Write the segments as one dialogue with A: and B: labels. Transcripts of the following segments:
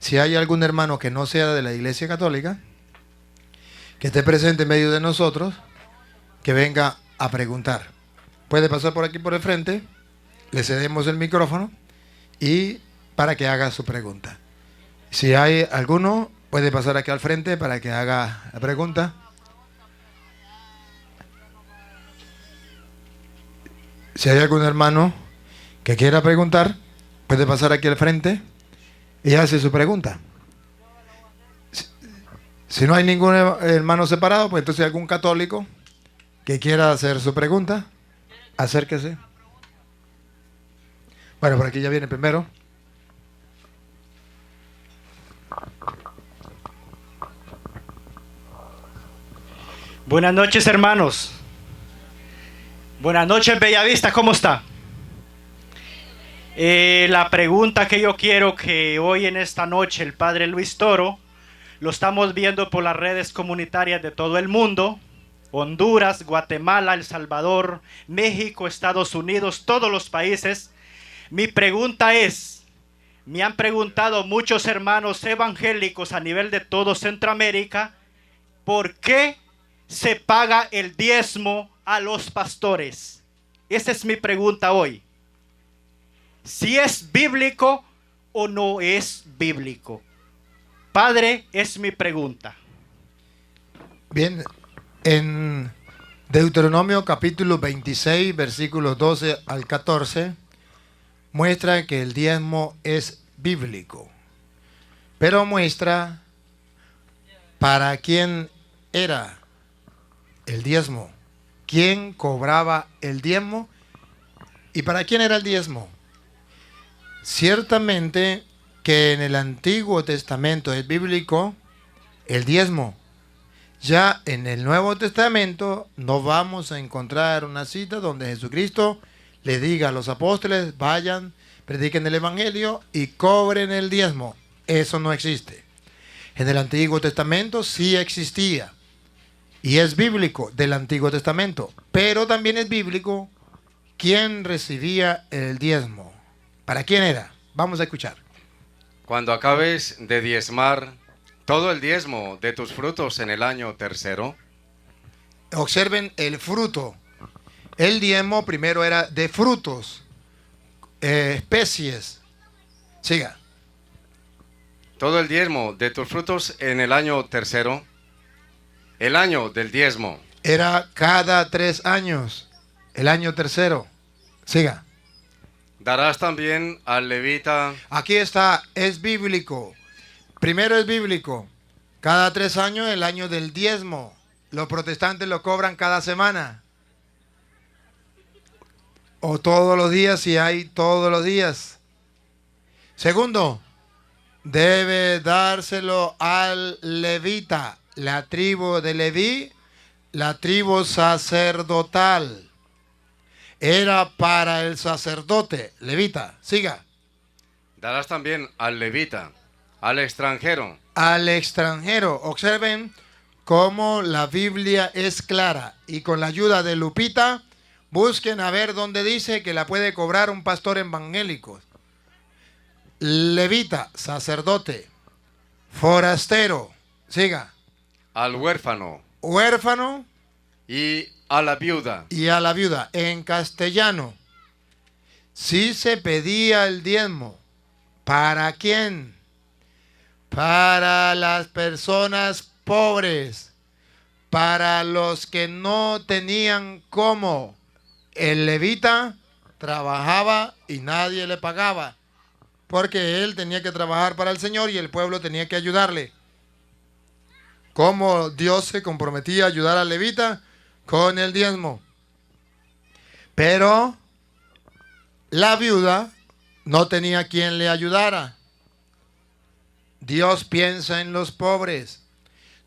A: Si hay algún hermano que no sea de la Iglesia Católica, que esté presente en medio de nosotros, que venga a preguntar. Puede pasar por aquí por el frente, le cedemos el micrófono y para que haga su pregunta. Si hay alguno, puede pasar aquí al frente para que haga la pregunta. Si hay algún hermano que quiera preguntar, puede pasar aquí al frente y hace su pregunta. Si no hay ningún hermano separado, pues entonces algún católico que quiera hacer su pregunta, acérquese. Bueno, por aquí ya viene primero.
B: Buenas noches, hermanos. Buenas noches, Bellavista, ¿cómo está? La pregunta que yo quiero que hoy en esta noche el Padre Luis Toro, lo estamos viendo por las redes comunitarias de todo el mundo, Honduras, Guatemala, El Salvador, México, Estados Unidos, todos los países. Mi pregunta es, me han preguntado muchos hermanos evangélicos a nivel de todo Centroamérica, ¿por qué se paga el diezmo a los pastores? Esa es mi pregunta hoy. Si es bíblico o no es bíblico. Padre, es mi pregunta.
A: Bien, en Deuteronomio capítulo 26, versículos 12 al 14, muestra que el diezmo es bíblico, pero muestra para quién era el diezmo, quién cobraba el diezmo y para quién era el diezmo. Ciertamente que en el Antiguo Testamento es bíblico el diezmo. Ya en el Nuevo Testamento no vamos a encontrar una cita donde Jesucristo le diga a los apóstoles, vayan, prediquen el Evangelio y cobren el diezmo. Eso no existe. En el Antiguo Testamento sí existía. Y es bíblico del Antiguo Testamento. Pero también es bíblico quién recibía el diezmo. ¿Para quién era? Vamos a escuchar.
C: Cuando acabes de diezmar todo el diezmo de tus frutos en el año tercero.
A: Observen el fruto. El diezmo primero era de frutos, especies. Siga.
C: Todo el diezmo de tus frutos en el año tercero. El año del diezmo.
A: Era cada 3 años. El año tercero. Siga.
C: Darás también al levita.
A: Aquí está, es bíblico. Primero es bíblico. Cada 3 años el año del diezmo. Los protestantes lo cobran cada semana. O todos los días, si hay todos los días. Segundo, debe dárselo al levita. La tribu de Leví, la tribu sacerdotal. Era para el sacerdote, levita. Siga.
C: Darás también al levita, al extranjero.
A: Al extranjero. Observen cómo la Biblia es clara. Y con la ayuda de Lupita, busquen a ver dónde dice que la puede cobrar un pastor evangélico. Levita, sacerdote. Forastero. Siga.
C: Al huérfano.
A: Huérfano.
C: Y a la viuda.
A: Y a la viuda. En castellano, sí se pedía el diezmo. ¿Para quién? Para las personas pobres. Para los que no tenían cómo. El levita trabajaba y nadie le pagaba. Porque él tenía que trabajar para el Señor y el pueblo tenía que ayudarle. ¿Cómo Dios se comprometía a ayudar al levita? Con el diezmo. Pero la viuda no tenía quien le ayudara. Dios piensa en los pobres.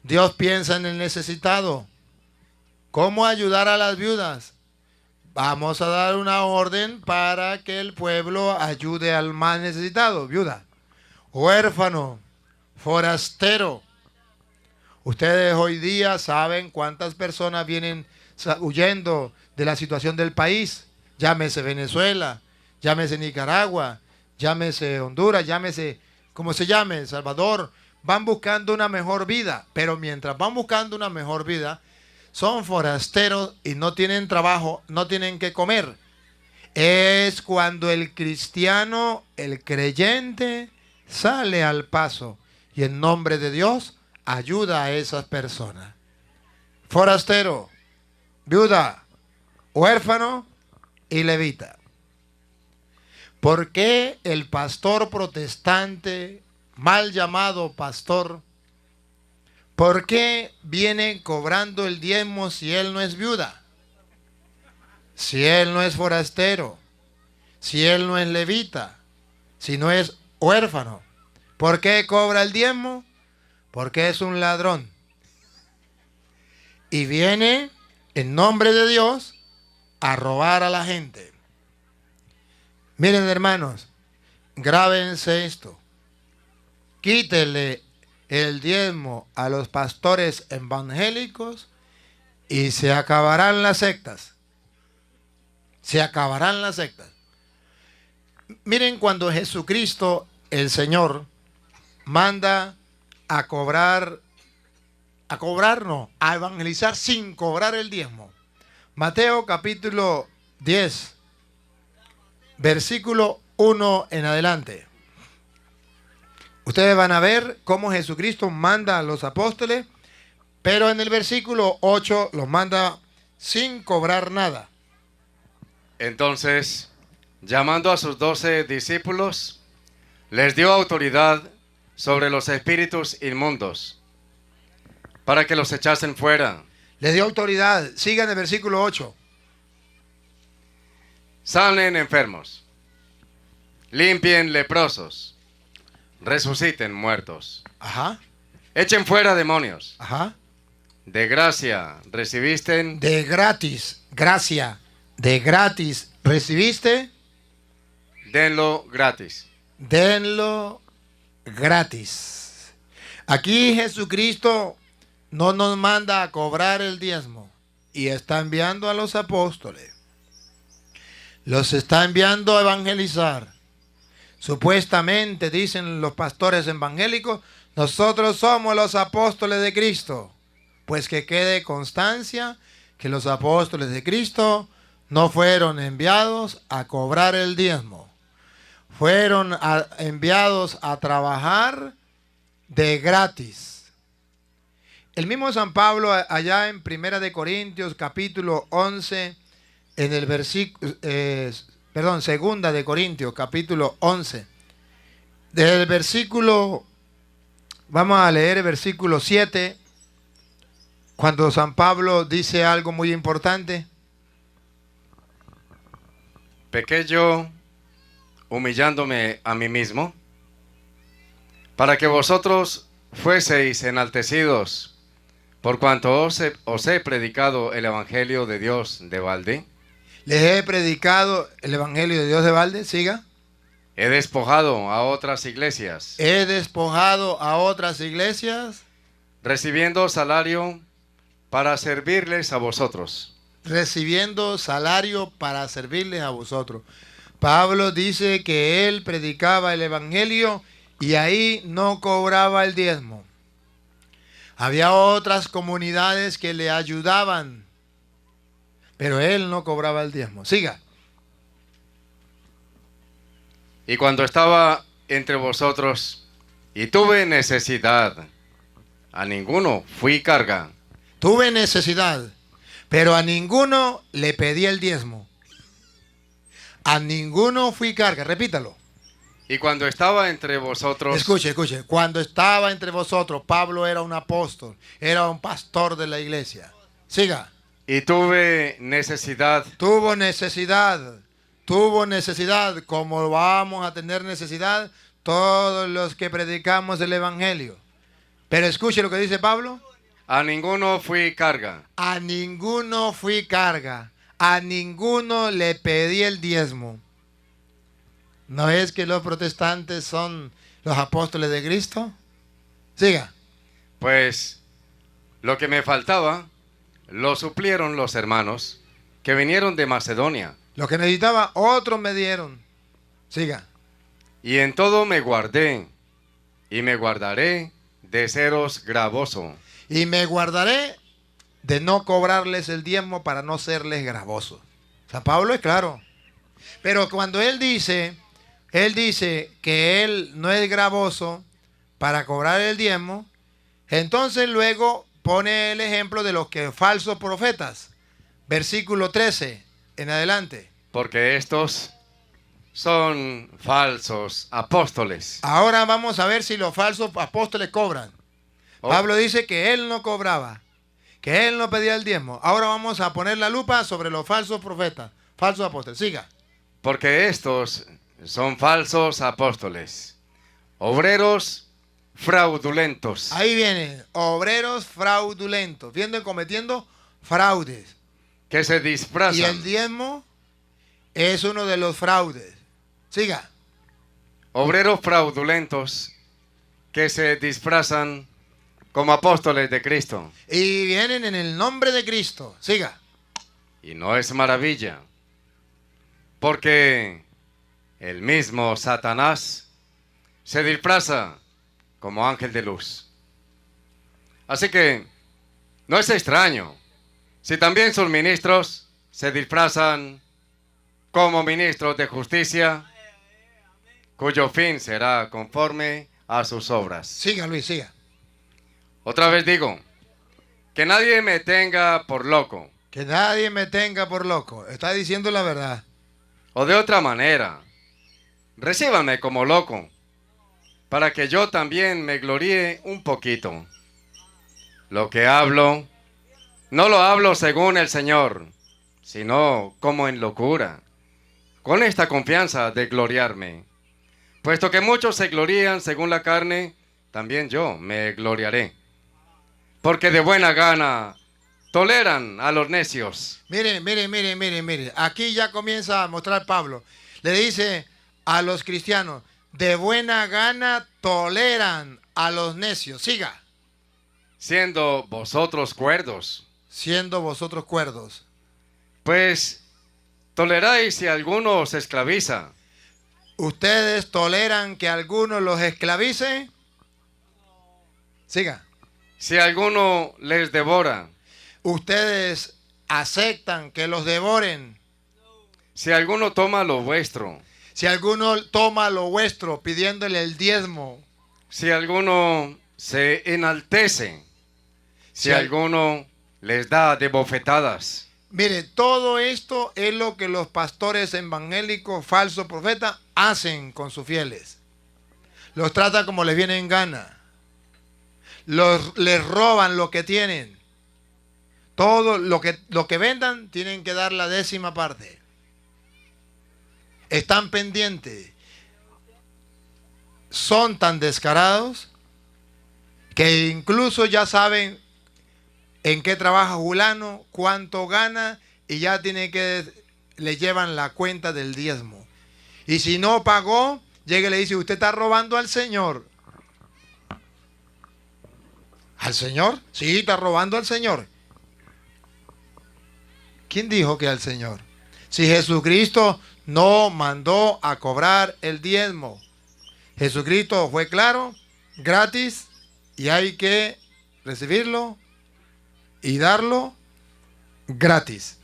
A: Dios piensa en el necesitado. ¿Cómo ayudar a las viudas? Vamos a dar una orden para que el pueblo ayude al más necesitado. Viuda, huérfano, forastero. Ustedes hoy día saben cuántas personas vienen huyendo de la situación del país. Llámese Venezuela, llámese Nicaragua, llámese Honduras, llámese como se llame, El Salvador, van buscando una mejor vida. Pero mientras van buscando una mejor vida, son forasteros y no tienen trabajo, no tienen que comer. Es cuando el cristiano, el creyente, sale al paso y en nombre de Dios ayuda a esas personas. Forastero, viuda, huérfano y levita. ¿Por qué el pastor protestante, mal llamado pastor, por qué viene cobrando el diezmo si él no es viuda? Si él no es forastero, si él no es levita, si no es huérfano, ¿por qué cobra el diezmo? Porque es un ladrón. Y viene en nombre de Dios a robar a la gente. Miren, hermanos, grábense esto. Quítele el diezmo a los pastores evangélicos y se acabarán las sectas. Se acabarán las sectas. Miren, cuando Jesucristo, el Señor, manda a cobrar, a evangelizar sin cobrar el diezmo. Mateo capítulo 10, versículo 1 en adelante. Ustedes van a ver cómo Jesucristo manda a los apóstoles, pero en el versículo 8 los manda sin cobrar nada.
C: Entonces, llamando a sus 12 discípulos, les dio autoridad sobre los espíritus inmundos, para que los echasen fuera.
A: Les dio autoridad. Sigan el versículo 8.
C: Sanen enfermos, limpien leprosos, resuciten muertos.
A: Ajá.
C: Echen fuera demonios.
A: Ajá.
C: De gracia recibiste.
A: De gratis. Gracia. De gratis recibiste.
C: Denlo gratis.
A: Denlo gratis. Aquí Jesucristo no nos manda a cobrar el diezmo y está enviando a los apóstoles. Los está enviando a evangelizar. Supuestamente, dicen los pastores evangélicos, nosotros somos los apóstoles de Cristo. Pues que quede constancia que los apóstoles de Cristo no fueron enviados a cobrar el diezmo. Fueron enviados a trabajar de gratis. El mismo San Pablo allá en 1 Corintios capítulo 11, en el versículo, 2 Corintios capítulo 11, del versículo, vamos a leer el versículo 7, cuando San Pablo dice algo muy importante.
C: Pequé yo, humillándome a mí mismo, para que vosotros fueseis enaltecidos, por cuanto os he predicado el Evangelio de Dios de balde.
A: Les he predicado el Evangelio de Dios de balde. Siga.
C: He despojado a otras iglesias.
A: He despojado a otras iglesias.
C: Recibiendo salario para servirles a vosotros.
A: Recibiendo salario para servirles a vosotros. Pablo dice que él predicaba el Evangelio y ahí no cobraba el diezmo. Había otras comunidades que le ayudaban, pero él no cobraba el diezmo. Siga.
C: Y cuando estaba entre vosotros y tuve necesidad, a ninguno fui carga.
A: Tuve necesidad, pero a ninguno le pedí el diezmo. A ninguno fui carga. Repítalo.
C: Y cuando estaba entre vosotros...
A: Escuche. Cuando estaba entre vosotros, Pablo era un apóstol, era un pastor de la iglesia. Siga.
C: Y tuve necesidad.
A: Tuvo necesidad, como vamos a tener necesidad todos los que predicamos el Evangelio. Pero escuche lo que dice Pablo.
C: A ninguno fui carga.
A: A ninguno fui carga. A ninguno le pedí el diezmo. ¿No es que los protestantes son los apóstoles de Cristo? Siga.
C: Pues lo que me faltaba lo suplieron los hermanos que vinieron de Macedonia.
A: Lo que necesitaba, otros me dieron. Siga.
C: Y en todo me guardé y me guardaré de seros gravoso.
A: Y me guardaré de no cobrarles el diezmo para no serles gravoso. San Pablo es claro. Pero cuando él dice que él no es gravoso para cobrar el diezmo, entonces luego pone el ejemplo de los que falsos profetas. Versículo 13 en adelante.
C: Porque estos son falsos apóstoles.
A: Ahora vamos a ver si los falsos apóstoles cobran.
C: Oh.
A: Pablo dice que él no cobraba, que él no pedía el diezmo. Ahora vamos a poner la lupa sobre los falsos profetas, falsos apóstoles. Siga.
C: Porque estos son falsos apóstoles, obreros fraudulentos.
A: Ahí vienen, obreros fraudulentos, viendo y cometiendo fraudes.
C: Que se disfrazan.
A: Y el diezmo es uno de los fraudes. Siga.
C: Obreros fraudulentos que se disfrazan como apóstoles de Cristo.
A: Y vienen en el nombre de Cristo. Siga.
C: Y no es maravilla, porque el mismo Satanás se disfraza como ángel de luz. Así que no es extraño si también sus ministros se disfrazan como ministros de justicia, cuyo fin será conforme a sus obras.
A: Siga, Luis, siga.
C: Otra vez digo, que nadie me tenga por loco,
A: Que nadie me tenga por loco. Está diciendo la verdad.
C: o de otra manera, recíbanme como loco, para que yo también me gloríe un poquito. Lo que hablo, no lo hablo según el Señor, sino como en locura, con esta confianza de gloriarme. Puesto que muchos se glorían según la carne, también yo me gloriaré. Porque de buena gana toleran a los necios.
A: Mire. Aquí ya comienza a mostrar Pablo. Le dice a los cristianos, de buena gana toleran a los necios. Siga.
C: Siendo vosotros cuerdos,
A: Siendo vosotros cuerdos.
C: pues toleráis si alguno os esclaviza.
A: ¿Ustedes toleran que alguno los esclavice? Siga.
C: Si alguno les devora,
A: ¿Ustedes aceptan que los devoren?
C: si alguno toma lo vuestro,
A: Si alguno toma lo vuestro pidiéndole el diezmo.
C: si alguno se enaltece, si alguno les da de bofetadas.
A: Mire, todo esto es lo que los pastores evangélicos, falsos profetas, hacen con sus fieles. Los tratan como les viene en gana. Les roban lo que tienen. Todo lo que vendan tienen que dar la 10ª parte. Están pendientes. Son tan descarados que incluso ya saben en qué trabaja fulano, cuánto gana, y ya le llevan la cuenta del diezmo. Y si no pagó, llega y le dice, usted está robando al Señor. ¿Al Señor? Sí, está robando al Señor. ¿Quién dijo que al Señor? Si Jesucristo no mandó a cobrar el diezmo. Jesucristo fue claro, gratis, y hay que recibirlo y darlo gratis.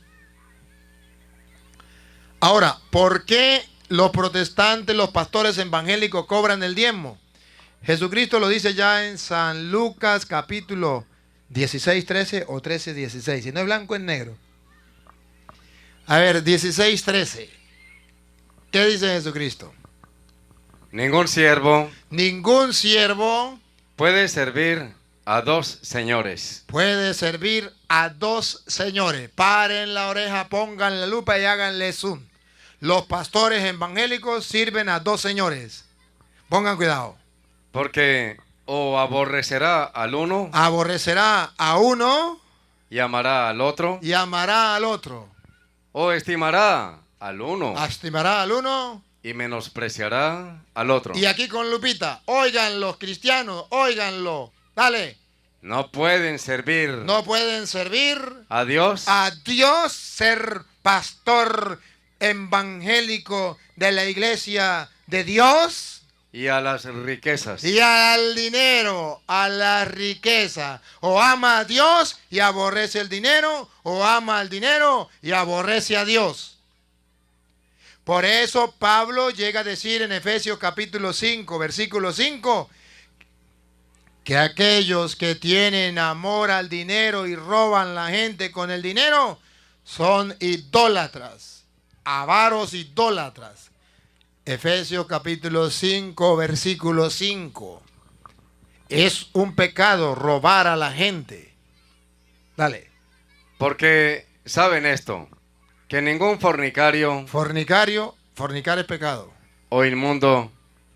A: Ahora, ¿por qué los protestantes, los pastores evangélicos cobran el diezmo? Jesucristo lo dice ya en San Lucas capítulo 16, 13 o 13, 16. Si no es blanco, es negro. A ver, 16, 13. ¿Qué dice Jesucristo?
C: Ningún siervo
A: Ningún siervo
C: puede servir a dos señores.
A: puede servir a dos señores. Paren la oreja, pongan la lupa y háganle zoom. Los pastores evangélicos sirven a dos señores. Pongan cuidado.
C: Porque o aborrecerá al uno
A: Aborrecerá a uno
C: y amará al otro,
A: y amará al otro.
C: o estimará al uno
A: Estimará al uno.
C: y menospreciará al otro.
A: Y aquí con lupita, oigan los cristianos, óiganlo. Dale.
C: No pueden servir
A: No pueden servir
C: a Dios
A: a Dios, ser pastor evangélico de la iglesia de Dios,
C: y a las riquezas.
A: Y al dinero, a la riqueza. O ama a Dios y aborrece el dinero, o ama al dinero y aborrece a Dios. Por eso Pablo llega a decir en Efesios capítulo 5, versículo 5, que aquellos que tienen amor al dinero y roban la gente con el dinero son idólatras, avaros idólatras. Efesios capítulo 5, versículo 5. Es un pecado robar a la gente. Dale.
C: Porque saben esto, que ningún fornicario
A: Fornicar es pecado.
C: o inmundo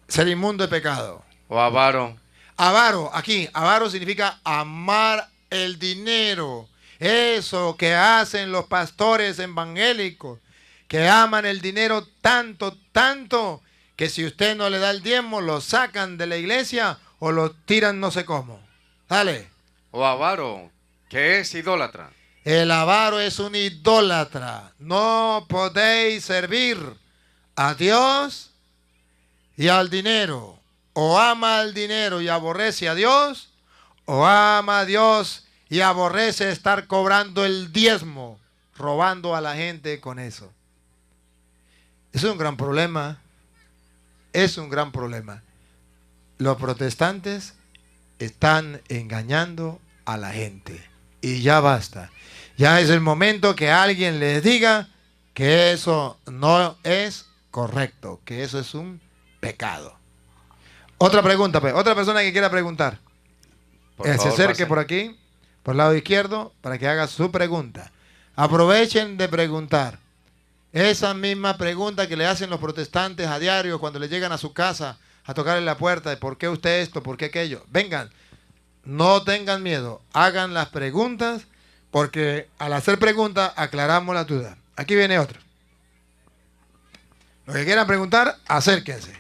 A: Ser inmundo es pecado.
C: o avaro
A: Avaro, aquí, avaro significa amar el dinero. Eso que hacen los pastores evangélicos, que aman el dinero tanto, tanto, que si usted no le da el diezmo, lo sacan de la iglesia o lo tiran no sé cómo. Dale.
C: o avaro, que es idólatra.
A: El avaro es un idólatra. No podéis servir a Dios y al dinero. O ama al dinero y aborrece a Dios, o ama a Dios y aborrece estar cobrando el diezmo, robando a la gente con eso. Es un gran problema. Es un gran problema. Los protestantes están engañando a la gente. Y ya basta. Ya es el momento que alguien les diga que eso no es correcto, que eso es un pecado. Otra pregunta, pues. Otra persona que quiera preguntar.
C: Por
A: Se
C: favor,
A: acerque
C: pase.
A: por aquí, por el lado izquierdo, para que haga su pregunta. Aprovechen de preguntar. Esa misma pregunta que le hacen los protestantes a diario cuando le llegan a su casa a tocarle la puerta de por qué usted esto, por qué aquello. Vengan, no tengan miedo, hagan las preguntas, porque al hacer preguntas aclaramos la duda. Aquí viene otro. Los que quieran preguntar, acérquense.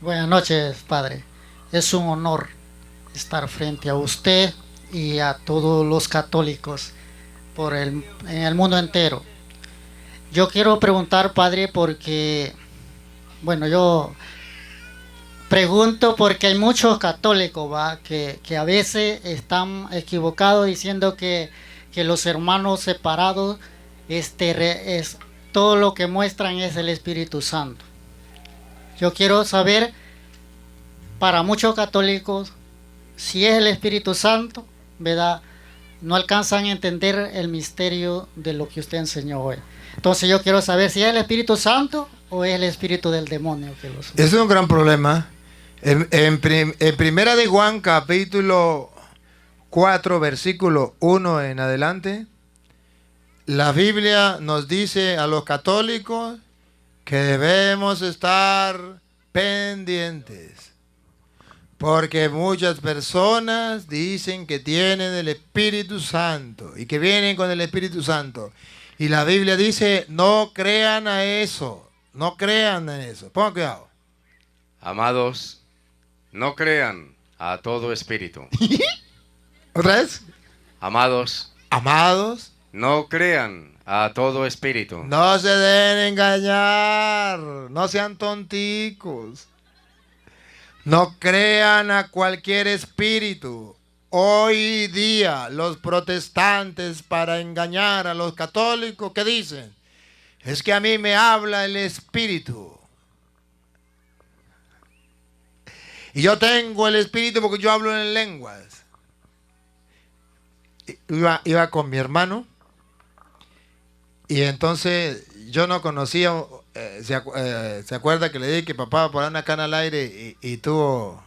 D: Buenas noches, padre. Es un honor estar frente a usted y a todos los católicos en el mundo entero. Yo quiero preguntar, padre, porque, bueno, yo pregunto porque hay muchos católicos, que a veces están equivocados diciendo que los hermanos separados, es todo lo que muestran es el Espíritu Santo. Yo quiero saber, para muchos católicos, si es el Espíritu Santo, ¿verdad? No alcanzan a entender el misterio de lo que usted enseñó hoy. Entonces yo quiero saber si es el Espíritu Santo o es el espíritu del demonio que los...
A: Es un gran problema. En primera de Juan, capítulo 4, versículo 1 en adelante, la Biblia nos dice a los católicos que debemos estar pendientes, porque muchas personas dicen que tienen el Espíritu Santo y que vienen con el Espíritu Santo. Y la Biblia dice, no crean a eso, no crean en eso. Pongan cuidado.
C: Amados, no crean a todo espíritu.
A: ¿Otra vez?
C: Amados,
A: Amados,
C: no crean a todo espíritu.
A: no se deben engañar, no sean tonticos. No crean a cualquier espíritu. Hoy día los protestantes, para engañar a los católicos, ¿qué dicen? Es que a mí me habla el espíritu. Y yo tengo el espíritu porque yo hablo en lenguas. Iba con mi hermano. Y entonces yo no conocía, se acuerda que le dije que papá por una cana al aire y tuvo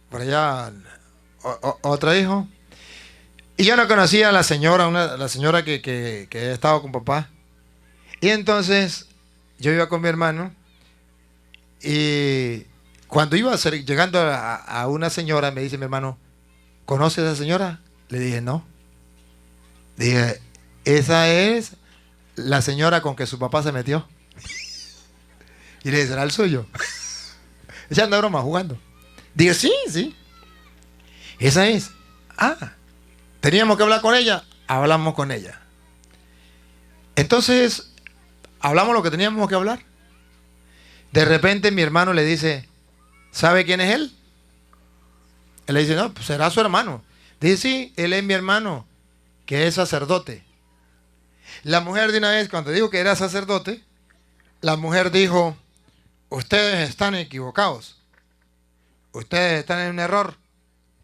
A: por allá otro hijo. Y yo no conocía a la señora, la señora que estaba con papá. Y entonces yo iba con mi hermano y cuando iba llegando a una señora me dice mi hermano, ¿conoces a esa señora? Le dije, no. Dije, esa es la señora con que su papá se metió. Y le dije, ¿será el suyo? Ella anda broma jugando. Dije, sí, sí. Esa es. Ah, teníamos que hablar con ella. Hablamos con ella. Entonces, hablamos lo que teníamos que hablar. De repente mi hermano le dice, ¿sabe quién es él? Él le dice, no, pues será su hermano. Dice, sí, él es mi hermano, que es sacerdote. La mujer de una vez, cuando dijo que era sacerdote, la mujer dijo, ustedes están equivocados. Ustedes están en un error.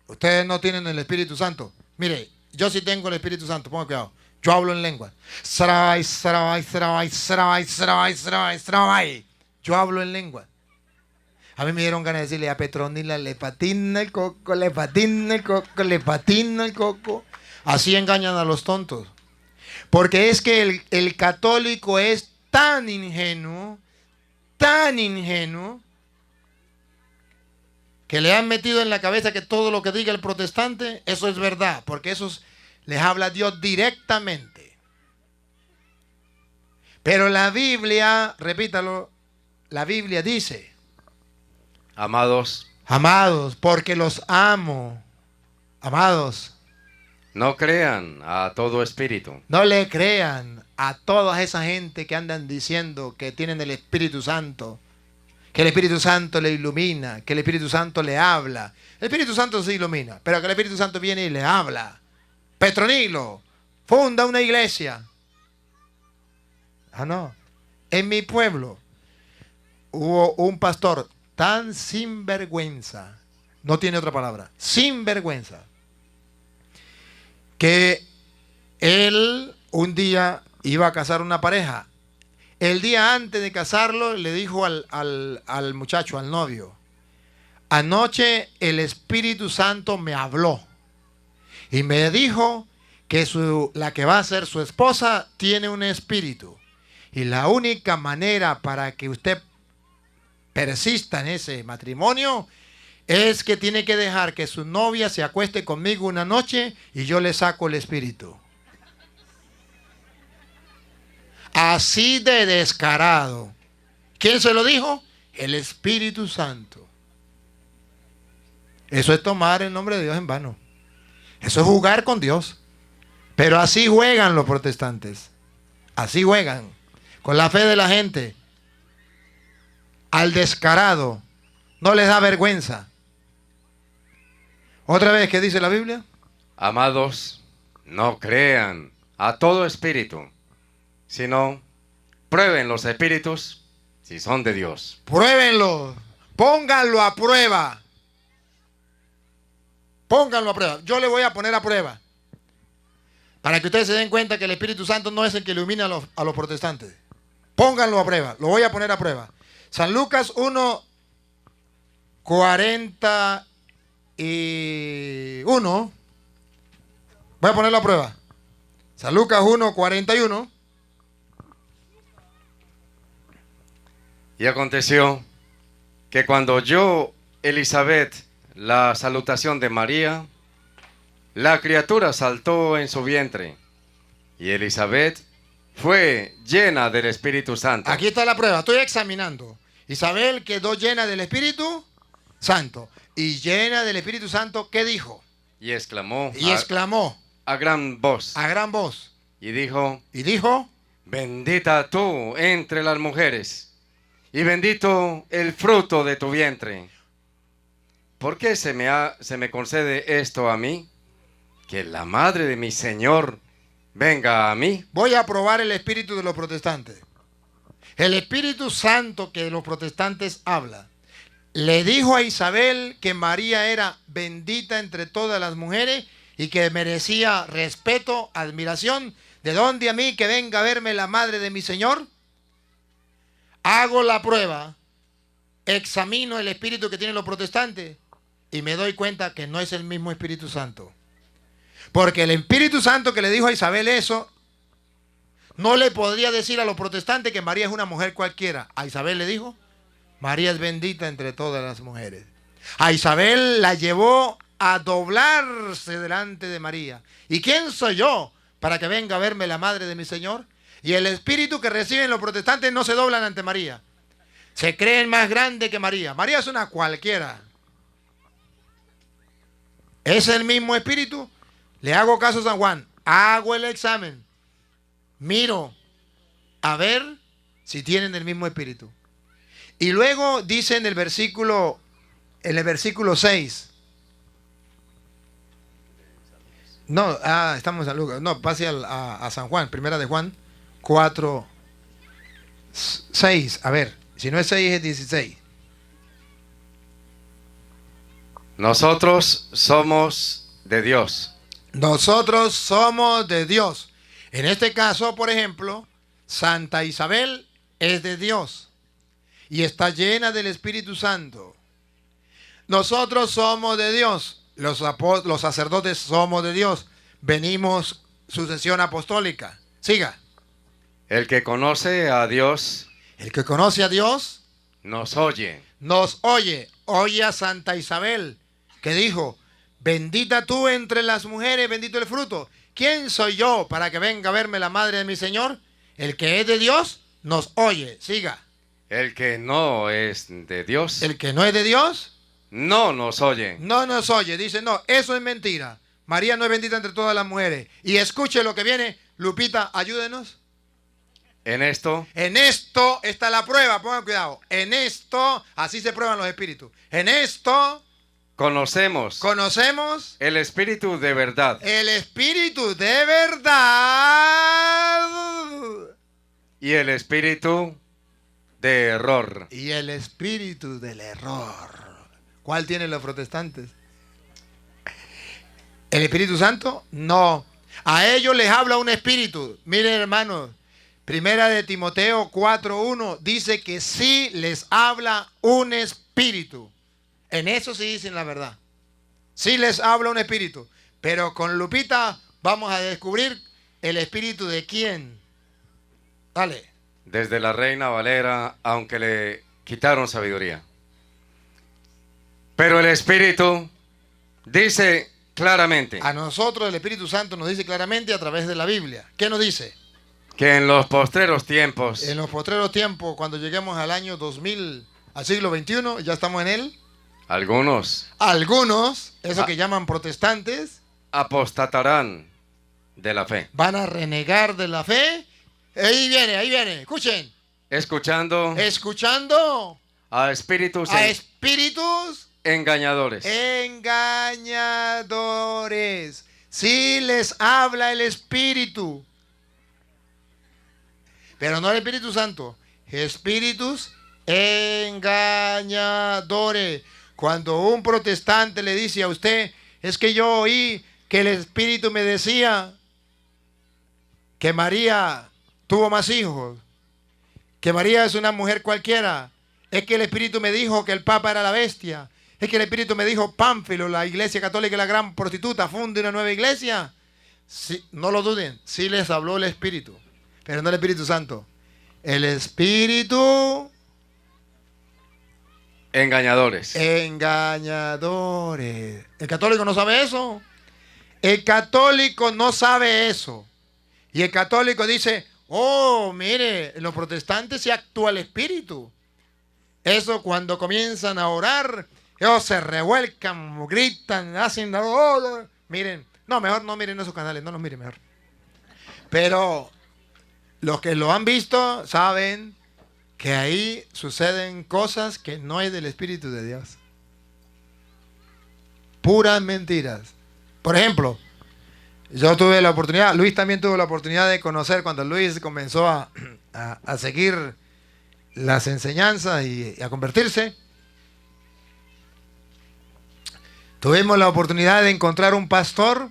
A: Ustedes no tienen el Espíritu Santo. Mire, yo sí tengo el Espíritu Santo, ponga cuidado. Yo hablo en lengua. Yo hablo en lengua. A mí me dieron ganas de decirle a Petronila, le patina el coco, le patina el coco, le patina el coco. Así engañan a los tontos. Porque es que el católico es tan ingenuo, que le han metido en la cabeza que todo lo que diga el protestante, eso es verdad, porque eso les habla a Dios directamente. Pero la Biblia, repítalo, la Biblia dice,
C: Amados,
A: amados, porque los amo, amados,
C: no crean a todo espíritu,
A: no le crean a toda esa gente que andan diciendo que tienen el Espíritu Santo, que el Espíritu Santo le ilumina, que el Espíritu Santo le habla. El Espíritu Santo se ilumina, pero que el Espíritu Santo viene y le habla. Petronilo, funda una iglesia. Ah, no. En mi pueblo hubo un pastor tan sinvergüenza, no tiene otra palabra, sinvergüenza, que él un día iba a casar una pareja. El día antes de casarlo le dijo al muchacho, al novio, anoche el Espíritu Santo me habló y me dijo que la que va a ser su esposa tiene un espíritu. Y la única manera para que usted persista en ese matrimonio es que tiene que dejar que su novia se acueste conmigo una noche y yo le saco el espíritu. Así de descarado. ¿Quién se lo dijo? El Espíritu Santo. Eso es tomar el nombre de Dios en vano. Eso es jugar con Dios. Pero así juegan los protestantes. Así juegan. Con la fe de la gente. Al descarado. No les da vergüenza. Otra vez, ¿qué dice la Biblia?
C: amados, no crean a todo espíritu, sino prueben los espíritus si son de Dios.
A: Pruébenlo. Pónganlo a prueba. Pónganlo a prueba. Yo le voy a poner a prueba. Para que ustedes se den cuenta que el Espíritu Santo no es el que ilumina a los protestantes. Pónganlo a prueba. Lo voy a poner a prueba. San Lucas 1, 41. Voy a ponerlo a prueba. San Lucas 1, 41.
C: Y aconteció que cuando oyó Elizabeth la salutación de María, la criatura saltó en su vientre, y Elizabeth fue llena del Espíritu Santo.
A: Aquí está la prueba, estoy examinando. Isabel quedó llena del Espíritu Santo. Y llena del Espíritu Santo, ¿qué dijo?
C: Y exclamó,
A: A
C: gran voz.
A: a gran voz.
C: Y dijo, bendita tú entre las mujeres, y bendito el fruto de tu vientre. ¿Por qué se me concede esto a mí? Que la madre de mi Señor venga a mí.
A: Voy a probar el espíritu de los protestantes. El Espíritu Santo que los protestantes hablan. Le dijo a Isabel que María era bendita entre todas las mujeres y que merecía respeto, admiración. ¿De dónde a mí que venga a verme la madre de mi Señor? Hago la prueba, examino el espíritu que tienen los protestantes y me doy cuenta que no es el mismo Espíritu Santo. Porque el Espíritu Santo que le dijo a Isabel eso, no le podría decir a los protestantes que María es una mujer cualquiera. A Isabel le dijo, María es bendita entre todas las mujeres. A Isabel la llevó a doblarse delante de María. ¿Y quién soy yo para que venga a verme la madre de mi Señor? Y el espíritu que reciben los protestantes no se doblan ante María. Se creen más grande que María. María es una cualquiera. ¿Es el mismo espíritu? Le hago caso a San Juan. Hago el examen. Miro. a ver si tienen el mismo espíritu. Y luego dice en el versículo 6. No, estamos en Lucas. No, pase a San Juan, primera de Juan 4, 6. A ver, si no es 6 es 16.
C: Nosotros somos de Dios.
A: Nosotros somos de Dios. En este caso, por ejemplo, Santa Isabel es de Dios y está llena del Espíritu Santo. Nosotros somos de Dios. Los sacerdotes somos de Dios. Venimos sucesión apostólica. Siga.
C: El que conoce a Dios
A: El que conoce a Dios
C: nos oye.
A: nos oye. Oye a Santa Isabel, que dijo: bendita tú entre las mujeres, bendito el fruto. ¿Quién soy yo para que venga a verme la madre de mi Señor? El que es de Dios nos oye. Siga.
C: El que no es de Dios
A: El que no es de Dios
C: no nos oye.
A: no nos oye. Dice, no, eso es mentira. María no es bendita entre todas las mujeres. Y escuche lo que viene. Lupita, ayúdenos.
C: En esto
A: En esto está la prueba, pongan cuidado. En esto, así se prueban los espíritus. En esto
C: conocemos
A: conocemos
C: el espíritu de verdad
A: el espíritu de verdad
C: y el espíritu de error.
A: y el espíritu del error. ¿Cuál tienen los protestantes? ¿El Espíritu Santo? No. A ellos les habla un espíritu. Miren, hermanos, primera de Timoteo 4:1 dice que sí les habla un espíritu. En eso sí dicen la verdad. Sí les habla un espíritu. Pero con Lupita vamos a descubrir el espíritu de quién. Dale.
C: Desde la Reina Valera, aunque le quitaron sabiduría. Pero el espíritu dice claramente
A: A nosotros el Espíritu Santo nos dice claramente a través de la Biblia. ¿Qué nos dice?
C: que en los postreros tiempos
A: En los postreros tiempos, cuando lleguemos al año 2000, al siglo XXI, ya estamos en él.
C: algunos
A: Algunos, eso que llaman protestantes,
C: apostatarán de la fe,
A: van a renegar de la fe. Ahí viene, escuchen.
C: escuchando
A: Escuchando
C: a espíritus
A: a espíritus
C: engañadores.
A: engañadores. Sí les habla el Espíritu, pero no el Espíritu Santo. Espíritus engañadores. Cuando un protestante le dice a usted, es que yo oí que el Espíritu me decía que María tuvo más hijos, que María es una mujer cualquiera, es que el Espíritu me dijo que el Papa era la bestia, es que el Espíritu me dijo Pánfilo, la Iglesia Católica es la gran prostituta, funde una nueva iglesia. Sí, no lo duden, sí les habló el Espíritu, pero no el Espíritu Santo. El Espíritu
C: Engañadores.
A: engañadores. El católico no sabe eso. El católico no sabe eso. Y el católico dice, oh, mire, en los protestantes se actúa el Espíritu. Eso cuando comienzan a orar, ellos se revuelcan, gritan, hacen... miren, no, mejor no miren esos canales, no los miren mejor. Pero los que lo han visto saben que ahí suceden cosas que no es del Espíritu de Dios. Puras mentiras. Por ejemplo, yo tuve la oportunidad, Luis también tuvo la oportunidad de conocer cuando Luis comenzó a seguir las enseñanzas y a convertirse. Tuvimos la oportunidad de encontrar un pastor,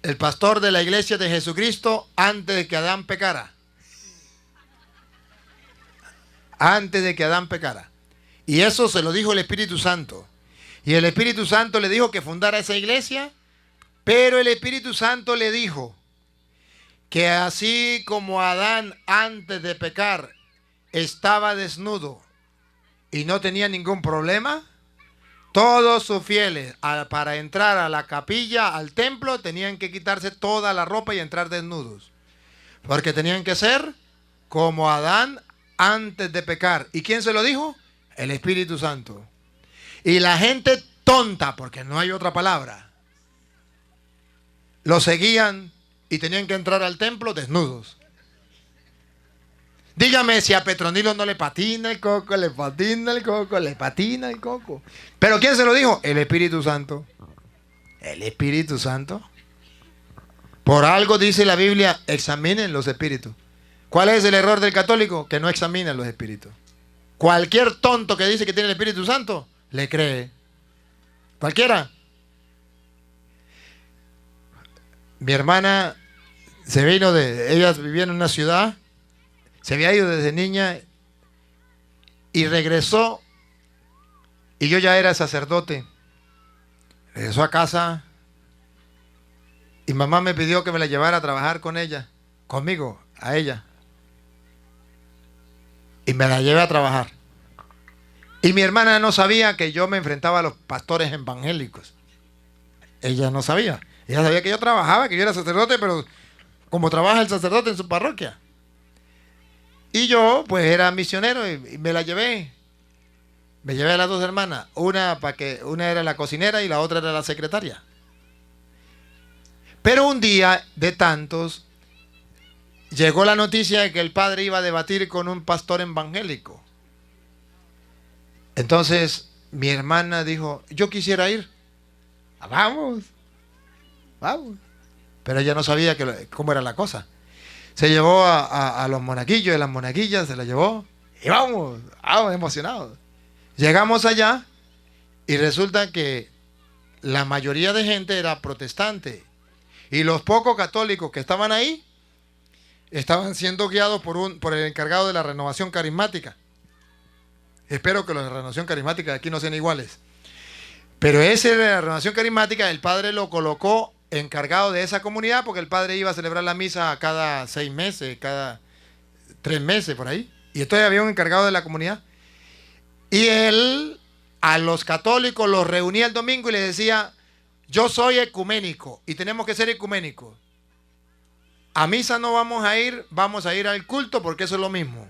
A: el pastor de la Iglesia de Jesucristo antes de que Adán pecara. Antes de que Adán pecara. Y eso se lo dijo el Espíritu Santo. Y el Espíritu Santo le dijo que fundara esa iglesia, pero el Espíritu Santo le dijo que así como Adán antes de pecar estaba desnudo y no tenía ningún problema, todos sus fieles para entrar a la capilla, al templo, tenían que quitarse toda la ropa y entrar desnudos. Porque tenían que ser como Adán antes de pecar. ¿Y quién se lo dijo? El Espíritu Santo. Y la gente tonta, porque no hay otra palabra, lo seguían y tenían que entrar al templo desnudos. Dígame si a Petronilo no le patina el coco, le patina el coco, le patina el coco. ¿Pero quién se lo dijo? El Espíritu Santo. El Espíritu Santo. Por algo dice la Biblia, examinen los espíritus. ¿Cuál es el error del católico? Que no examina los espíritus. Cualquier tonto que dice que tiene el Espíritu Santo, le cree. Cualquiera. Mi hermana se vino ella vivía en una ciudad, se había ido desde niña y regresó, y yo ya era sacerdote. Regresó a casa y mamá me pidió que me la llevara a trabajar con ella, conmigo, a ella. Y me la llevé a trabajar. Y mi hermana no sabía que yo me enfrentaba a los pastores evangélicos. Ella no sabía. Ella sabía que yo trabajaba, que yo era sacerdote, pero como trabaja el sacerdote en su parroquia. Y yo, pues, era misionero y me la llevé. Me llevé a las dos hermanas. Una era la cocinera y la otra era la secretaria. Pero un día de tantos, llegó la noticia de que el padre iba a debatir con un pastor evangélico. Entonces, mi hermana dijo, yo quisiera ir. Vamos. Vamos. Pero ella no sabía cómo era la cosa. Se llevó a los monaguillos y las monaguillas, se la llevó. Y vamos emocionados. Llegamos allá y resulta que la mayoría de gente era protestante. Y los pocos católicos que estaban ahí estaban siendo guiados por el encargado de la renovación carismática. Espero que los de la renovación carismática de aquí no sean iguales. Pero ese de la renovación carismática, el padre lo colocó encargado de esa comunidad porque el padre iba a celebrar la misa cada 6 meses, cada 3 meses por ahí. Y entonces había un encargado de la comunidad. Y él a los católicos los reunía el domingo y les decía, yo soy ecuménico y tenemos que ser ecuménicos. A misa no vamos a ir al culto porque eso es lo mismo.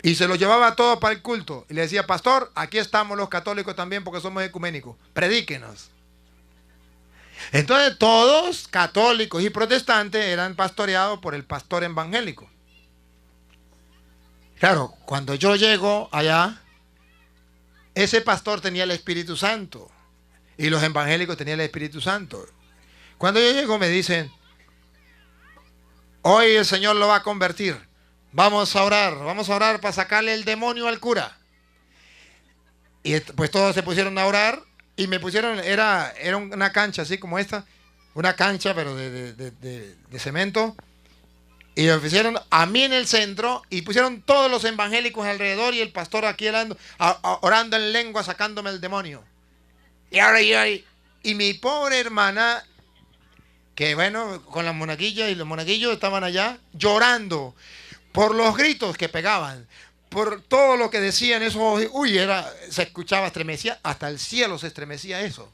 A: Y se los llevaba a todos para el culto. Y le decía, pastor, aquí estamos los católicos también porque somos ecuménicos. Predíquenos. Entonces todos, católicos y protestantes, eran pastoreados por el pastor evangélico. Claro, cuando yo llego allá, ese pastor tenía el Espíritu Santo. Y los evangélicos tenían el Espíritu Santo. Cuando yo llego me dicen, hoy el Señor lo va a convertir. Vamos a orar para sacarle el demonio al cura. Y pues todos se pusieron a orar y me pusieron, era una cancha así como esta, una cancha pero de cemento. Y me pusieron a mí en el centro y pusieron todos los evangélicos alrededor y el pastor aquí orando en lengua sacándome el demonio. Y mi pobre hermana, que bueno, con las monaguillas y los monaguillos estaban allá llorando por los gritos que pegaban, por todo lo que decían, eso, se escuchaba, estremecía, hasta el cielo se estremecía eso.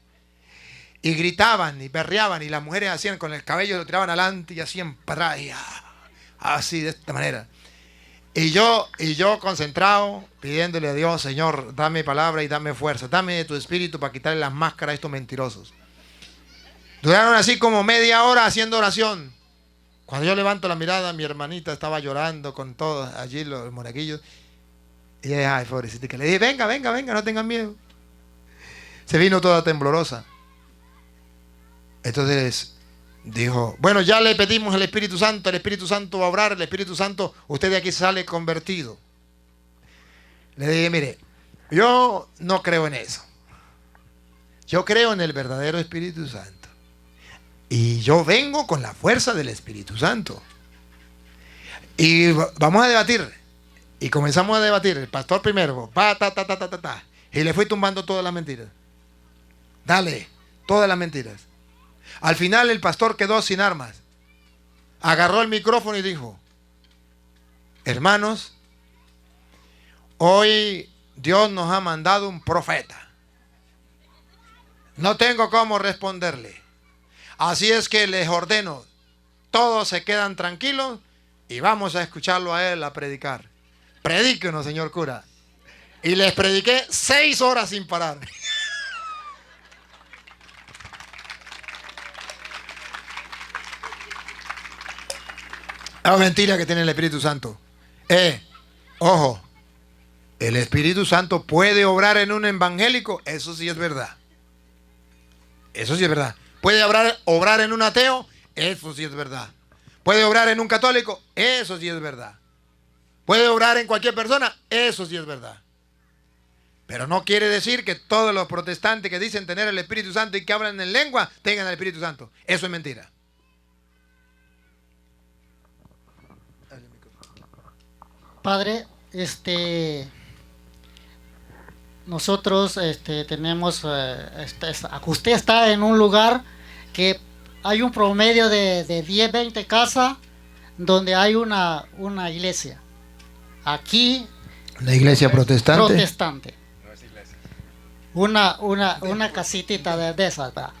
A: Y gritaban y berreaban y las mujeres hacían con el cabello, lo tiraban adelante y hacían para atrás, así de esta manera. Y yo concentrado, pidiéndole a Dios, Señor, dame palabra y dame fuerza, dame de tu espíritu para quitarle las máscaras a estos mentirosos. Duraron así como media hora haciendo oración. Cuando yo levanto la mirada, mi hermanita estaba llorando con todos allí los monaguillos. Y ella, ay, pobrecita, que le dije, venga, no tengan miedo. Se vino toda temblorosa. Entonces dijo, bueno, ya le pedimos al Espíritu Santo, el Espíritu Santo va a obrar, el Espíritu Santo, usted de aquí sale convertido. Le dije, mire, yo no creo en eso. Yo creo en el verdadero Espíritu Santo. Y yo vengo con la fuerza del Espíritu Santo. Y vamos a debatir. Y comenzamos a debatir. El pastor primero, y le fui tumbando todas las mentiras. Dale, todas las mentiras. Al final el pastor quedó sin armas. Agarró el micrófono y dijo, hermanos, hoy Dios nos ha mandado un profeta. No tengo cómo responderle. Así es que les ordeno, todos se quedan tranquilos y vamos a escucharlo a él a predicar. Predíquenos, señor cura. Y les prediqué 6 horas sin parar. Es mentira que tiene el Espíritu Santo. Ojo, el Espíritu Santo puede obrar en un evangélico, eso sí es verdad. Eso sí es verdad. Puede obrar en un ateo, eso sí es verdad. Puede obrar en un católico, eso sí es verdad. Puede obrar en cualquier persona, eso sí es verdad. Pero no quiere decir que todos los protestantes que dicen tener el Espíritu Santo y que hablan en lengua tengan el Espíritu Santo. Eso es mentira.
D: Padre, nosotros tenemos, usted está en un lugar que hay un promedio de 10, 20 casas donde hay una iglesia. Aquí,
A: ¿La iglesia protestante?
D: Protestante.
C: No es iglesia.
D: Una casitita de esas, ¿verdad?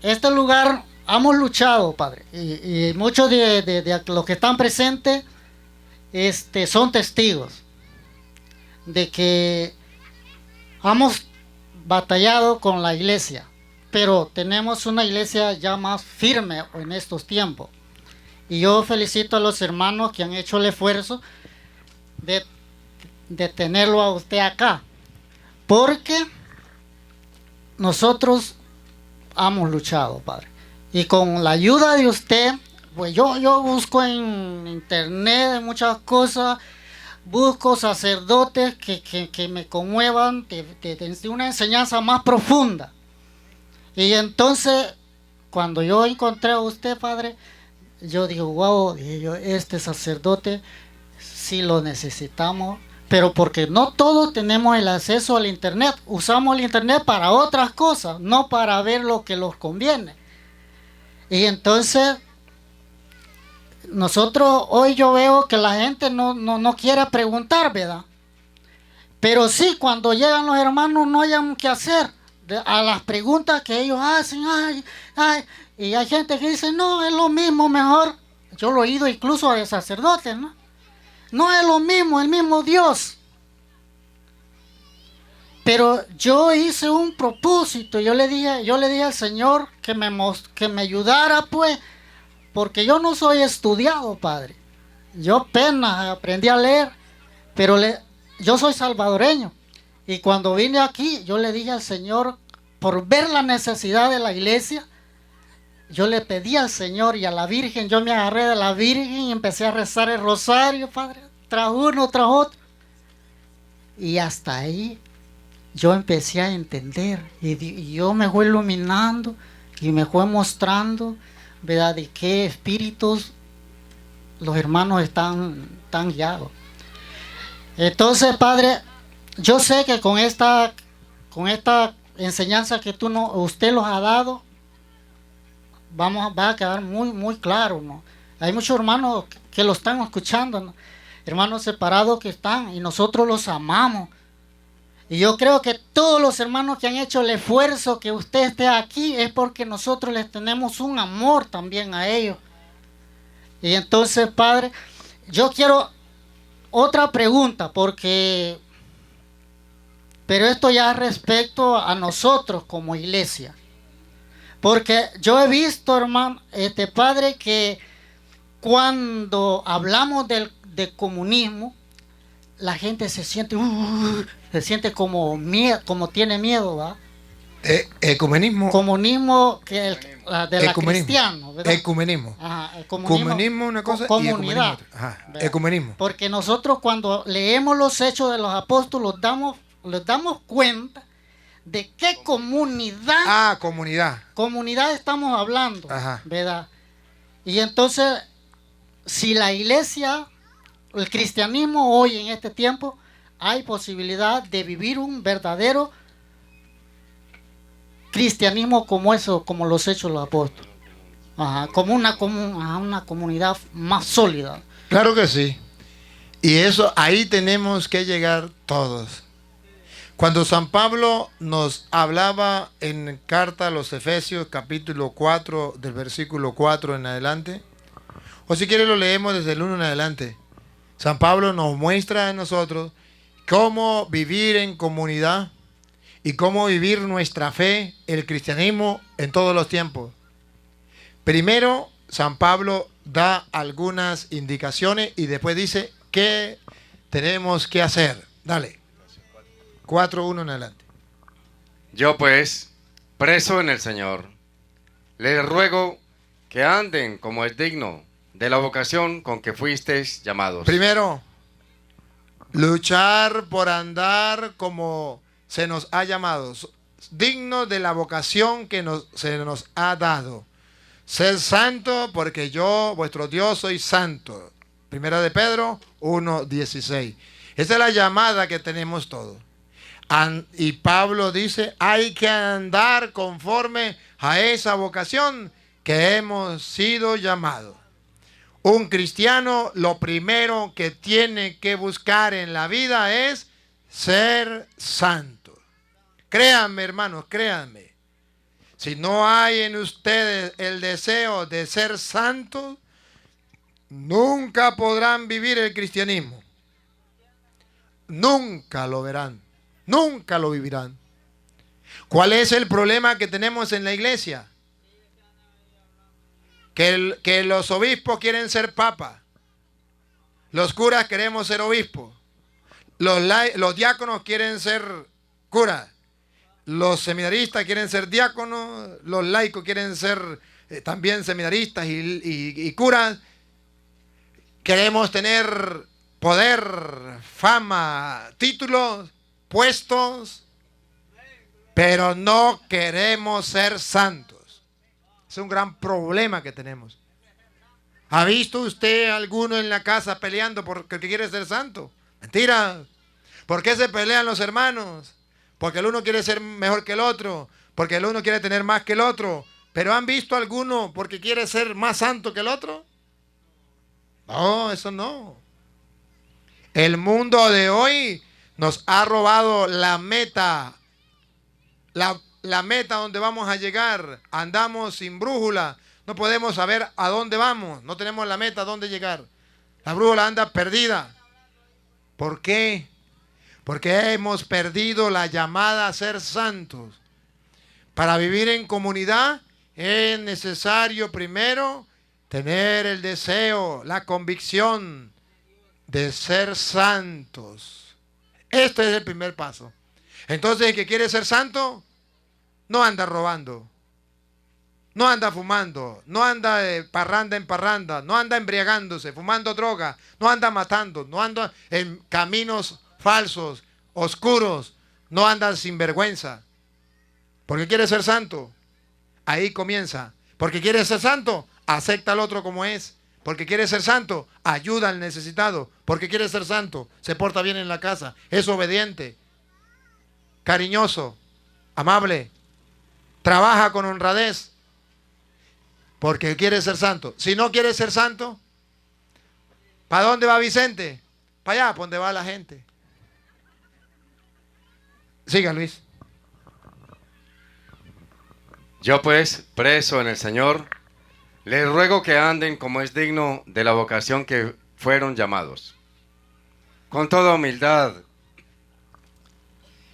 D: Este lugar hemos luchado, Padre, y muchos de los que están presentes son testigos de que hemos batallado con la iglesia, pero tenemos una iglesia ya más firme en estos tiempos. Y yo felicito a los hermanos que han hecho el esfuerzo de tenerlo a usted acá, porque nosotros hemos luchado, Padre. Y con la ayuda de usted, pues yo busco en internet muchas cosas, busco sacerdotes que me conmuevan de una enseñanza más profunda. Y entonces, cuando yo encontré a usted, Padre, yo digo, wow, este sacerdote sí lo necesitamos, pero porque no todos tenemos el acceso al internet. Usamos el internet para otras cosas, no para ver lo que nos conviene. Y entonces, nosotros hoy yo veo que la gente no quiere preguntar, ¿verdad? Pero sí, cuando llegan los hermanos no hayan qué hacer a las preguntas que ellos hacen. Y hay gente que dice, no, es lo mismo, mejor. Yo lo he oído incluso de sacerdotes, ¿no? No es lo mismo, el mismo Dios. Pero yo hice un propósito, yo le dije al Señor que me ayudara, pues, porque yo no soy estudiado, Padre. Yo apenas aprendí a leer, pero yo soy salvadoreño. Y cuando vine aquí, yo le dije al Señor, por ver la necesidad de la iglesia, yo le pedí al Señor y a la Virgen, yo me agarré de la Virgen y empecé a rezar el rosario, Padre, tras uno, tras otro. Y hasta ahí yo empecé a entender y yo me fue iluminando y me fue mostrando, ¿verdad?, de qué espíritus los hermanos están guiados. Entonces, Padre, yo sé que con esta enseñanza que usted los ha dado, va a quedar muy, muy claro, ¿no? Hay muchos hermanos que lo están escuchando, ¿no? Hermanos separados que están y nosotros los amamos. Y yo creo que todos los hermanos que han hecho el esfuerzo que usted esté aquí es porque nosotros les tenemos un amor también a ellos. Y entonces, Padre, yo quiero otra pregunta, pero esto ya respecto a nosotros como iglesia. Porque yo he visto, hermano, Padre, que cuando hablamos de comunismo, la gente se siente como miedo, como tiene miedo, ¿va?
A: Ecumenismo.
D: Comunismo de la cristiano, ¿verdad?
A: Ecumenismo.
D: Ajá,
A: Comunismo una cosa
D: comunidad,
A: y ecumenismo otra. Ajá, ecumenismo.
D: Porque nosotros cuando leemos los Hechos de los Apóstoles nos damos cuenta de qué comunidad. Comunidad estamos hablando,
A: ajá,
D: ¿verdad? Y entonces, si la iglesia, el cristianismo hoy en este tiempo, hay posibilidad de vivir un verdadero cristianismo como eso, como los Hechos de los Apóstoles. Ajá, como una comunidad más sólida.
A: Claro que sí. Y eso, ahí tenemos que llegar todos. Cuando San Pablo nos hablaba en carta a los Efesios, capítulo 4, del versículo 4 en adelante, o si quiere lo leemos desde el 1 en adelante. San Pablo nos muestra a nosotros cómo vivir en comunidad y cómo vivir nuestra fe, el cristianismo, en todos los tiempos. Primero, San Pablo da algunas indicaciones y después dice qué tenemos que hacer. Dale. 4:1 en adelante.
C: Yo pues, preso en el Señor, les ruego que anden como es digno de la vocación con que fuisteis llamados.
A: Primero, luchar por andar como se nos ha llamado, digno de la vocación que se nos ha dado. Ser santo porque yo, vuestro Dios, soy santo. Primera de Pedro 1:16. Esa es la llamada que tenemos todos. Y Pablo dice, hay que andar conforme a esa vocación que hemos sido llamados. Un cristiano lo primero que tiene que buscar en la vida es ser santo. Créanme, hermanos, créanme. Si no hay en ustedes el deseo de ser santos, nunca podrán vivir el cristianismo. Nunca lo verán. Nunca lo vivirán. ¿Cuál es el problema que tenemos en la iglesia? Que los obispos quieren ser papas. Los curas queremos ser obispos. Los diáconos quieren ser curas. Los seminaristas quieren ser diáconos. Los laicos quieren ser también seminaristas y curas. Queremos tener poder, fama, títulos, puestos, pero no queremos ser santos. Es un gran problema que tenemos. ¿Ha visto usted a alguno en la casa peleando porque quiere ser santo? Mentira. ¿Por qué se pelean los hermanos? Porque el uno quiere ser mejor que el otro, porque el uno quiere tener más que el otro. ¿Pero han visto a alguno porque quiere ser más santo que el otro? No, eso no. El mundo de hoy nos ha robado la meta. La meta donde vamos a llegar. Andamos sin brújula. No podemos saber a dónde vamos. No tenemos la meta a dónde llegar. La brújula anda perdida. ¿Por qué? Porque hemos perdido la llamada a ser santos. Para vivir en comunidad es necesario primero tener el deseo, la convicción de ser santos. Este es el primer paso. Entonces el que quiere ser santo no anda robando, no anda fumando, no anda de parranda en parranda, no anda embriagándose, fumando droga, no anda matando, no anda en caminos falsos, oscuros, no anda sin vergüenza. Porque quiere ser santo, ahí comienza. Porque quiere ser santo, acepta al otro como es. Porque quiere ser santo, ayuda al necesitado. Porque quiere ser santo, se porta bien en la casa, es obediente, cariñoso, amable, trabaja con honradez. Porque quiere ser santo. Si no quiere ser santo, ¿para dónde va Vicente? Para allá, para donde va la gente. Siga, Luis.
C: Yo pues, preso en el Señor, les ruego que anden como es digno de la vocación que fueron llamados, con toda humildad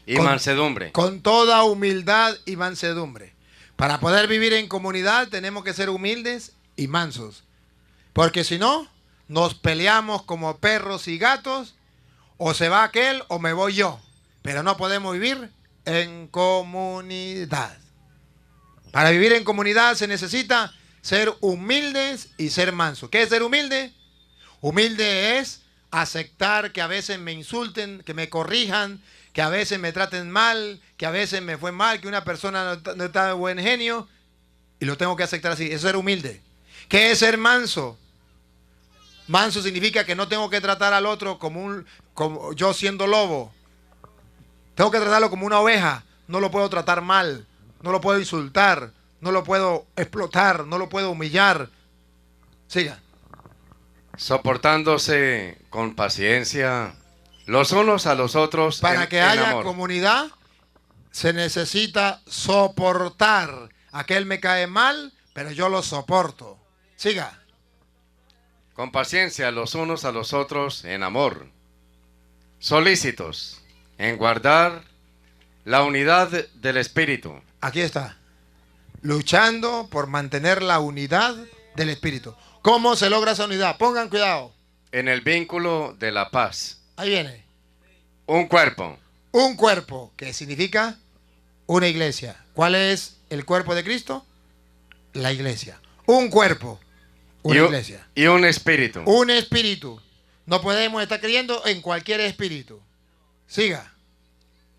C: y mansedumbre.
A: Con toda humildad y mansedumbre. Para poder vivir en comunidad tenemos que ser humildes y mansos. Porque si no, nos peleamos como perros y gatos. O se va aquel o me voy yo. Pero no podemos vivir en comunidad. Para vivir en comunidad se necesita ser humildes y ser mansos. ¿Qué es ser humilde? Humilde es aceptar que a veces me insulten, que me corrijan, que a veces me traten mal, que a veces me fue mal, que una persona no está de buen genio, y lo tengo que aceptar así. Eso es ser humilde. ¿Qué es ser manso? Manso significa que no tengo que tratar al otro como yo siendo lobo. Tengo que tratarlo como una oveja. No lo puedo tratar mal, no lo puedo insultar, no lo puedo explotar, no lo puedo humillar. Siga.
C: Soportándose con paciencia los unos a los otros.
A: Para que
C: en
A: haya
C: amor.
A: comunidad se necesita soportar. Aquel me cae mal, pero yo lo soporto. Siga.
C: Con paciencia los unos a los otros en amor. Solícitos en guardar la unidad del espíritu.
A: Aquí está. Luchando por mantener la unidad del Espíritu. ¿Cómo se logra esa unidad? Pongan cuidado.
C: En el vínculo de la paz.
A: Ahí viene.
C: Un cuerpo.
A: Un cuerpo, que significa una iglesia. ¿Cuál es el cuerpo de Cristo? La iglesia. Un cuerpo, una iglesia.
C: Y un espíritu.
A: Un espíritu. No podemos estar creyendo en cualquier espíritu. Siga.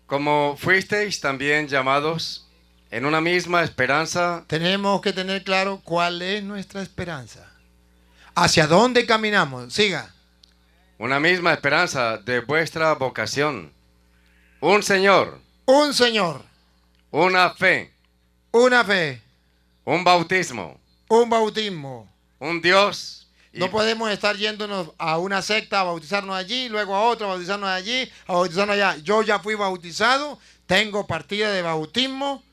C: Como fuisteis también llamados en una misma esperanza.
A: Tenemos que tener claro cuál es nuestra esperanza. ¿Hacia dónde caminamos? Siga.
C: Una misma esperanza de vuestra vocación. Un Señor.
A: Un Señor.
C: Una fe.
A: Una fe.
C: Un bautismo.
A: Un bautismo.
C: Un Dios.
A: No podemos estar yéndonos a una secta a bautizarnos allí, luego a otra a bautizarnos allí, a bautizarnos allá. Yo ya fui bautizado, tengo partida de bautismo,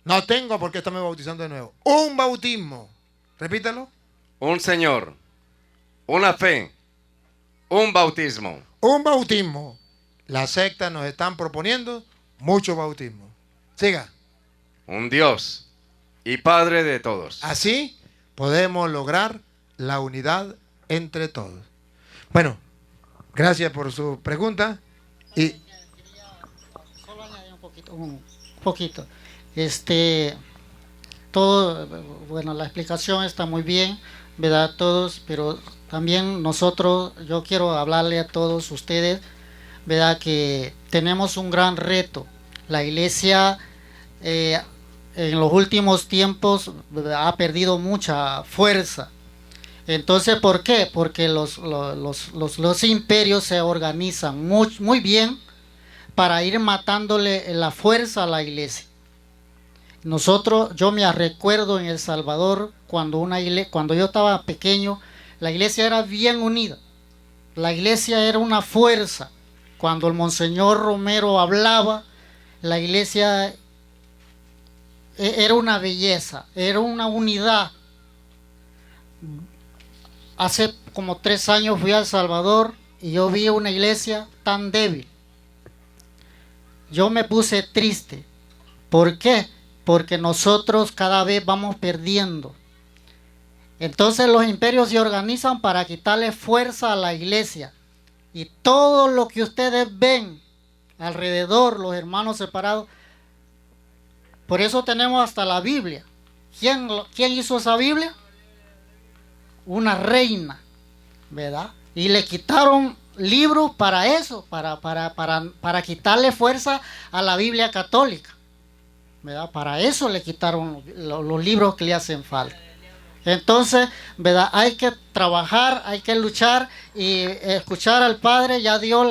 A: no tengo por qué estarme bautizando de nuevo. Un bautismo. Repítalo.
C: Un Señor. Una fe. Un bautismo.
A: Un bautismo. Las sectas nos están proponiendo muchos bautismos. Siga.
C: Un Dios y Padre de todos.
A: Así podemos lograr la unidad entre todos. Bueno, gracias por su pregunta. Y
D: solo añadir un poquito. Todo, bueno, la explicación está muy bien, ¿verdad? Todos, pero también nosotros, yo quiero hablarle a todos ustedes, ¿verdad? Que tenemos un gran reto. La iglesia en los últimos tiempos ha perdido mucha fuerza. Entonces, ¿por qué? Porque los imperios se organizan muy bien para ir matándole la fuerza a la iglesia. Yo me recuerdo en El Salvador, cuando yo estaba pequeño, la iglesia era bien unida. La iglesia era una fuerza. Cuando el Monseñor Romero hablaba, la iglesia era una belleza, era una unidad. Hace como 3 años fui a El Salvador y yo vi una iglesia tan débil. Yo me puse triste. ¿Por qué? Porque nosotros cada vez vamos perdiendo. Entonces los imperios se organizan para quitarle fuerza a la iglesia. Y todo lo que ustedes ven alrededor, los hermanos separados, por eso tenemos hasta la Biblia. ¿Quién hizo esa Biblia? Una reina, ¿verdad? Y le quitaron libros para eso, para quitarle fuerza a la Biblia católica, ¿verdad? Para eso le quitaron los libros que le hacen falta. Entonces, ¿verdad? Hay que trabajar, hay que luchar y escuchar al Padre. Ya dio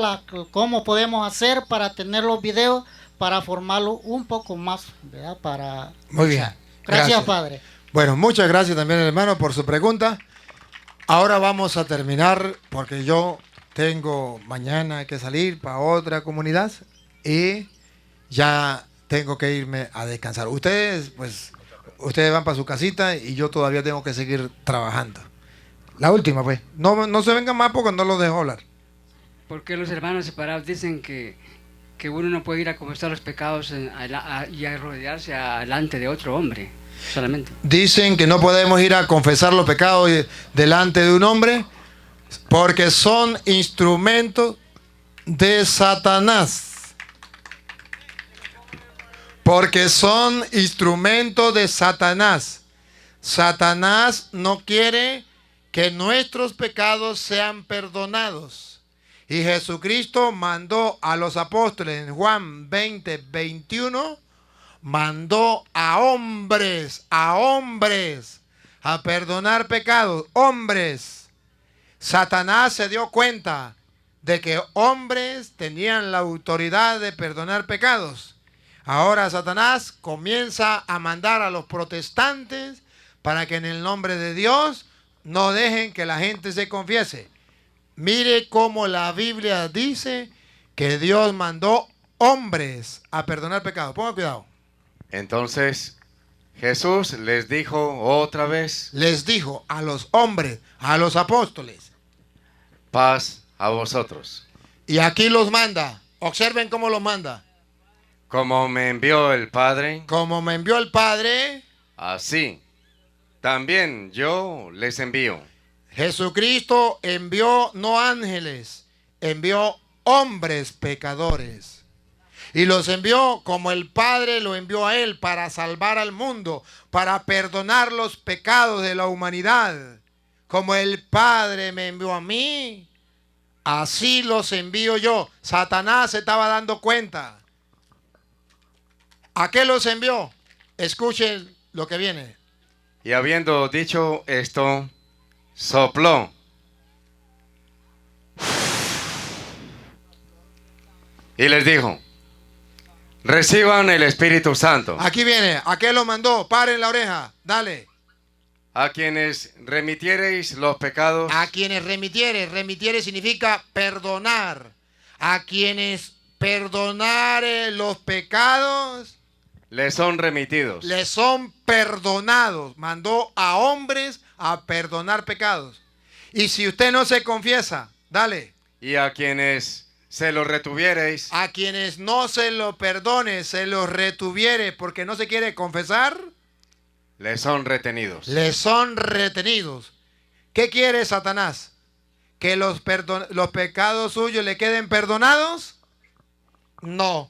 D: cómo podemos hacer para tener los videos, para formarlo un poco más, ¿verdad?
A: Muy bien.
D: Gracias, Padre.
A: Bueno, muchas gracias también, hermano, por su pregunta. Ahora vamos a terminar porque yo tengo mañana que salir para otra comunidad y ya tengo que irme a descansar. Ustedes van para su casita y yo todavía tengo que seguir trabajando. La última, pues. No se vengan más porque no los dejo hablar.
E: Porque los hermanos separados dicen que uno no puede ir a confesar los pecados y a rodearse delante de otro hombre solamente.
A: Dicen que no podemos ir a confesar los pecados delante de un hombre porque son instrumentos de Satanás. Porque son instrumentos de Satanás. Satanás no quiere que nuestros pecados sean perdonados. Y Jesucristo mandó a los apóstoles en Juan 20:21, mandó a hombres a perdonar pecados. Hombres. Satanás se dio cuenta de que hombres tenían la autoridad de perdonar pecados. Ahora Satanás comienza a mandar a los protestantes para que en el nombre de Dios no dejen que la gente se confiese. Mire cómo la Biblia dice que Dios mandó hombres a perdonar pecados. Ponga cuidado.
C: Entonces Jesús les dijo otra vez.
A: Les dijo a los hombres, a los apóstoles.
C: Paz a vosotros.
A: Y aquí los manda. Observen cómo los manda.
C: Como me envió el Padre.
A: Como me envió el Padre.
C: Así también yo les envío.
A: Jesucristo envió no ángeles, envió hombres pecadores. Y los envió como el Padre lo envió a Él para salvar al mundo, para perdonar los pecados de la humanidad. Como el Padre me envió a mí, así los envío yo. Satanás se estaba dando cuenta. ¿A qué los envió? Escuchen lo que viene.
C: Y habiendo dicho esto, sopló. Y les dijo, reciban el Espíritu Santo.
A: Aquí viene. ¿A qué lo mandó? Paren la oreja. Dale.
C: A quienes remitiereis los pecados.
A: A quienes remitiere. Remitiere significa perdonar. A quienes perdonare los pecados,
C: les son remitidos.
A: les son perdonados. Mandó a hombres a perdonar pecados. Y si usted no se confiesa, dale.
C: Y a quienes se los retuviereis,
A: A quienes no se lo perdone, se los retuviere porque no se quiere confesar,
C: les son retenidos.
A: les son retenidos. ¿Qué quiere Satanás? ¿Que los pecados suyos le queden perdonados? No.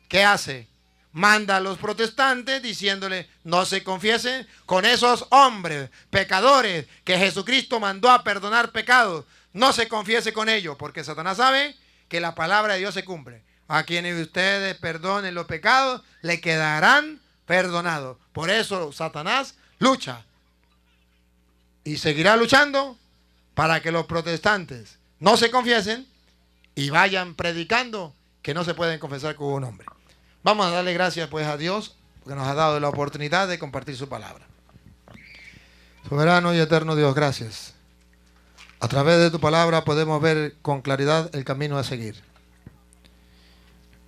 A: ¿Qué hace? Manda a los protestantes diciéndole, no se confiesen con esos hombres pecadores que Jesucristo mandó a perdonar pecados. No se confiese con ellos, porque Satanás sabe que la palabra de Dios se cumple. A quienes ustedes perdonen los pecados, le quedarán perdonados. Por eso Satanás lucha. Y seguirá luchando para que los protestantes no se confiesen y vayan predicando que no se pueden confesar con un hombre. Vamos a darle gracias pues a Dios porque nos ha dado la oportunidad de compartir su palabra. Soberano y eterno Dios, gracias. A través de tu palabra podemos ver con claridad el camino a seguir.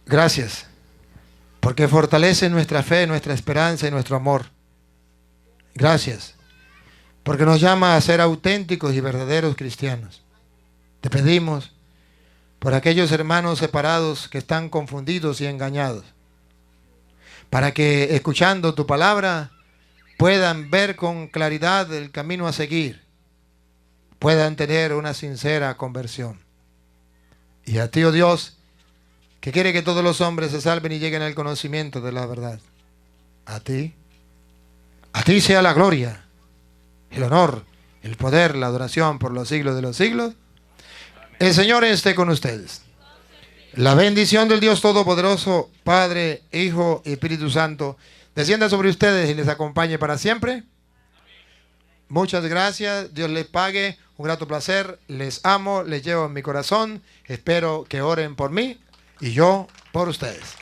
A: Gracias, porque fortalece nuestra fe, nuestra esperanza y nuestro amor. Gracias, porque nos llama a ser auténticos y verdaderos cristianos. Te pedimos por aquellos hermanos separados que están confundidos y engañados, para que escuchando tu palabra puedan ver con claridad el camino a seguir, puedan tener una sincera conversión. Y a ti, oh Dios, que quiere que todos los hombres se salven y lleguen al conocimiento de la verdad. A ti sea la gloria, el honor, el poder, la adoración por los siglos de los siglos. El Señor esté con ustedes. La bendición del Dios Todopoderoso, Padre, Hijo y Espíritu Santo, descienda sobre ustedes y les acompañe para siempre. Muchas gracias, Dios les pague, un grato placer, les amo, les llevo en mi corazón, espero que oren por mí y yo por ustedes.